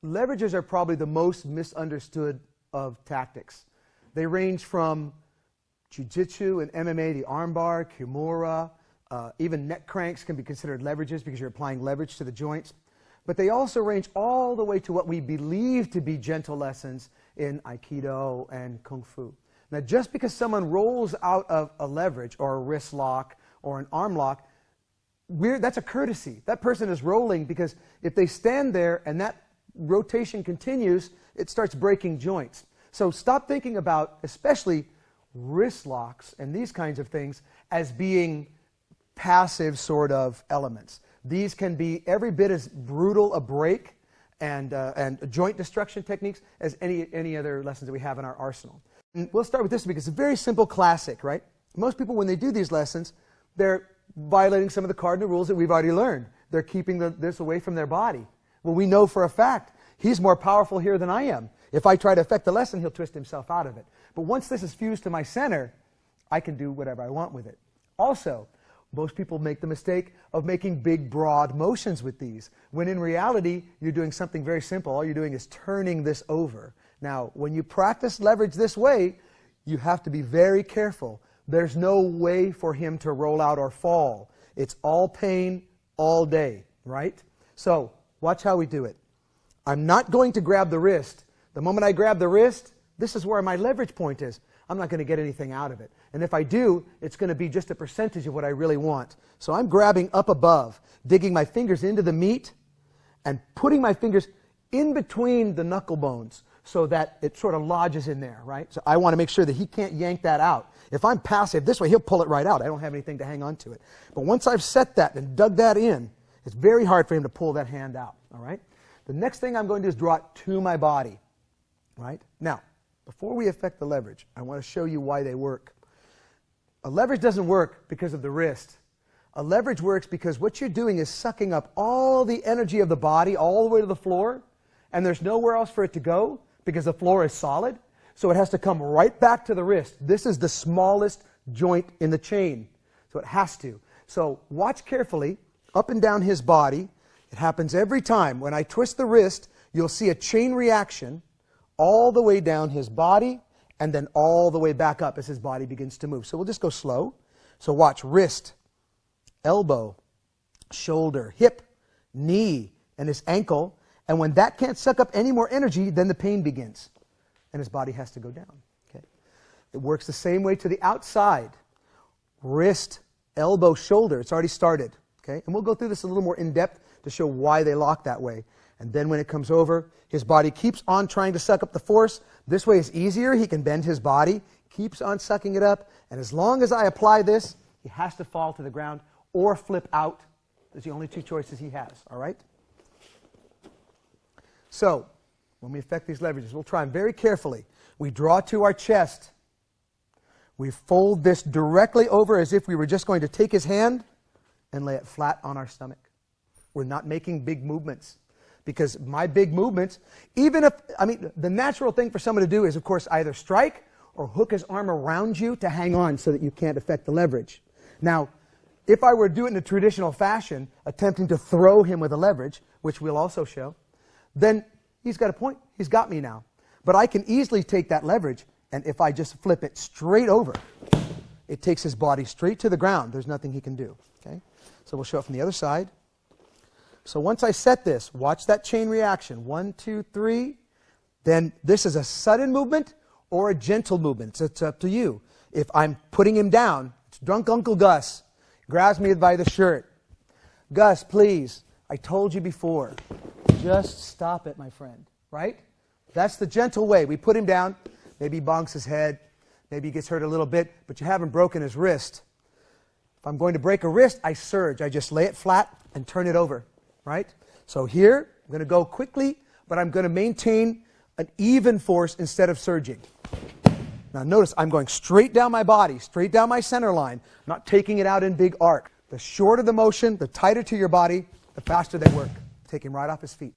Leverages are probably the most misunderstood of tactics. They range from jiu-jitsu and MMA, the armbar, kimura, even neck cranks can be considered leverages because you're applying leverage to the joints. But they also range all the way to what we believe to be gentle lessons in Aikido and Kung Fu. Now, just because someone rolls out of a leverage or a wrist lock or an arm lock, that's a courtesy. That person is rolling because if they stand there and that rotation continues, it starts breaking joints. So stop thinking about, especially wrist locks and these kinds of things, as being passive sort of elements. These can be every bit as brutal a break and joint destruction techniques as any other lessons that we have in our arsenal. And we'll start with this because it's a very simple classic, right? Most people, when they do these lessons, they're violating some of the cardinal rules that we've already learned. They're keeping this away from their body. Well, we know for a fact he's more powerful here than I am. If I try to affect the lesson, he'll twist himself out of it. But once this is fused to my center, I can do whatever I want with it. Also, most people make the mistake of making big, broad motions with these, when in reality, you're doing something very simple. All you're doing is turning this over. Now, when you practice leverage this way, you have to be very careful. There's no way for him to roll out or fall. It's all pain all day, right? So, watch how we do it. I'm not going to grab the wrist. The moment I grab the wrist, this is where my leverage point is. I'm not going to get anything out of it. And if I do, it's going to be just a percentage of what I really want. So I'm grabbing up above, digging my fingers into the meat, and putting my fingers in between the knuckle bones so that it sort of lodges in there, right? So I want to make sure that he can't yank that out. If I'm passive this way, he'll pull it right out. I don't have anything to hang on to it. But once I've set that and dug that in, it's very hard for him to pull that hand out, all right? The next thing I'm going to do is draw it to my body, right? Now, before we affect the leverage, I want to show you why they work. A leverage doesn't work because of the wrist. A leverage works because what you're doing is sucking up all the energy of the body all the way to the floor, and there's nowhere else for it to go because the floor is solid, so it has to come right back to the wrist. This is the smallest joint in the chain, so it has to. So watch carefully, up and down his body. It happens every time. When I twist the wrist, you'll see a chain reaction all the way down his body and then all the way back up as his body begins to move. So we'll just go slow. So watch wrist, elbow, shoulder, hip, knee, and his ankle. And when that can't suck up any more energy, then the pain begins. And his body has to go down. Okay? It works the same way to the outside. Wrist, elbow, shoulder. It's already started. Okay? And we'll go through this a little more in depth to show why they lock that way. And then when it comes over, his body keeps on trying to suck up the force. This way is easier. He can bend his body, keeps on sucking it up. And as long as I apply this, he has to fall to the ground or flip out. Those are the only two choices he has. All right? So, when we affect these leverages, we'll try them very carefully. We draw to our chest. We fold this directly over as if we were just going to take his hand and lay it flat on our stomach. We're not making big movements. Because my big movements, even if, the natural thing for someone to do is, of course, either strike or hook his arm around you to hang on so that you can't affect the leverage. Now, if I were to do it in a traditional fashion, attempting to throw him with a leverage, which we'll also show, then he's got a point. He's got me now. But I can easily take that leverage, and if I just flip it straight over, it takes his body straight to the ground. There's nothing he can do. Okay? So we'll show it from the other side. So once I set this, watch that chain reaction. 1, 2, 3. Then this is a sudden movement or a gentle movement. It's up to you. If I'm putting him down, it's drunk Uncle Gus. Grabs me by the shirt. Gus, please, I told you before. Just stop it, my friend. Right? That's the gentle way. We put him down. Maybe he bonks his head. Maybe he gets hurt a little bit, but you haven't broken his wrist. If I'm going to break a wrist, I surge. I just lay it flat and turn it over. Right? So here, I'm going to go quickly, but I'm going to maintain an even force instead of surging. Now notice I'm going straight down my body, straight down my center line, not taking it out in big arc. The shorter the motion, the tighter to your body, the faster they work. Take him right off his feet.